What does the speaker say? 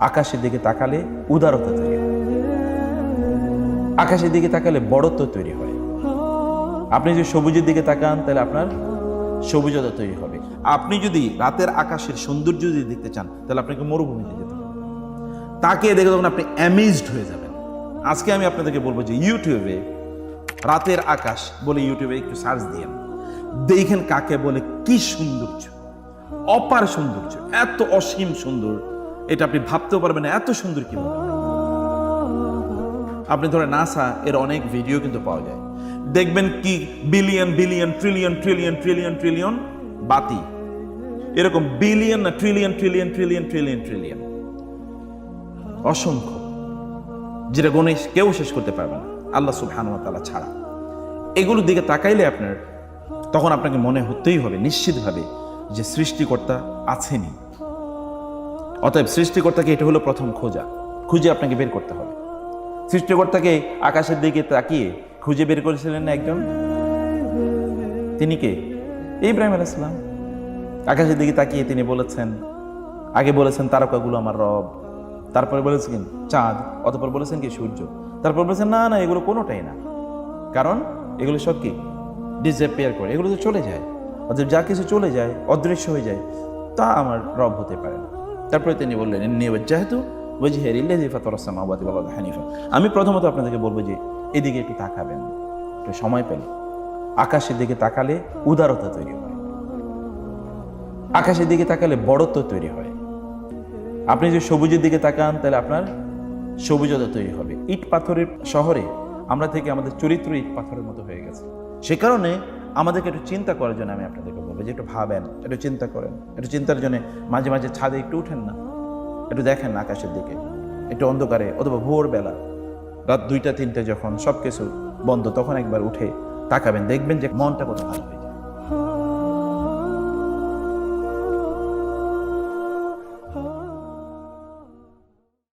আকাশের দিকে তাকালে উদারতা তৈরি হয়, আকাশের দিকে তাকালে বড়ত্ব তৈরি হয়। আপনি যদি সবুজের দিকে তাকান তাহলে আপনার সবুজতা তৈরি হবে। আপনি যদি রাতের আকাশের সৌন্দর্য যদি দেখতে চান তাহলে আপনাকে মরুভূমিতে যেতে হবে। তাকে দেখে তখন আপনি অ্যামেজড হয়ে যাবেন। আজকে আমি আপনাদেরকে বলবো যে ইউটিউবে রাতের আকাশ বলে ইউটিউবে একটু সার্চ দিয়েন, দেখেন কাকে বলে। কি সৌন্দর্য, অপার সৌন্দর্য, এত অসীম সুন্দর, এটা আপনি ভাবতেও পারবেন না এত সুন্দর কিভাবে। আপনি ধরেন নাসা এর অনেক ভিডিও কিন্তু পাওয়া যায়, দেখবেন কি billion billion trillion trillion trillion trillion বাতি, এরকম বিলিয়ন না trillion trillion trillion trillion trillion, অসংখ্য, যেটা গণে কেউ শেষ করতে পারবে না আল্লাহ সুবহানাহু ওয়া তাআলা ছাড়া। এগুলোর দিকে তাকাইলে আপনার তখন আপনাকে মনে হতেই হবে নিশ্চিতভাবে যে সৃষ্টিকর্তা আছেনই। অতএব সৃষ্টিকর্তাকে এটা হলো প্রথম খোঁজা, খুঁজে আপনাকে বের করতে হবে। সৃষ্টিকর্তাকে আকাশের দিকে তাকিয়ে খুঁজে বের করেছিলেন না একজন, তিনি কে? ইব্রাহিম আলাইহিস সালাম। আকাশের দিকে তাকিয়ে তিনি বলেছেন, আগে বলেছেন তারকাগুলো আমার রব, তারপরে বলেছেন চাঁদ, অতঃপর বলেছেন কি সূর্য, তারপর বলেছেন না না এগুলো কোনোটাই না, কারণ এগুলো সব কি ডিসঅ্যাপিয়ার করে, এগুলো তো চলে যায়। অতএব যা কিছু চলে যায়, অদৃশ্য হয়ে যায়, তা আমার রব হতে পারে না। তারপরে তিনি বললেন যেহেতু আমি প্রথমত আপনাদেরকে বলবো যে এদিকে একটু তাকাবেন, একটু সময় পেলে। আকাশের দিকে তাকালে উদারতা তৈরি হয়, আকাশের দিকে তাকালে বড়ত্ব তৈরি হয়। আপনি যদি সবুজের দিকে তাকান তাহলে আপনার সবুজতা তৈরি হবে। ইট পাথরের শহরে আমরা থেকে আমাদের চরিত্র ইট পাথরের মতো হয়ে গেছে। সে কারণে আমাদেরকে একটু চিন্তা করার জন্য আমি আপনাদেরকে বলবো যে একটু ভাবেন, একটু চিন্তা করেন। একটু চিন্তার জন্য মাঝে মাঝে ছাদে একটু উঠেন না, একটু দেখেন না আকাশের দিকে, একটু অন্ধকারে অথবা ভোরবেলা রাত 2টা 3টে যখন সব কিছু বন্ধ, তখন একবার উঠে তাকাবেন, দেখবেন যে মনটা কত ভালো হয়ে যায়।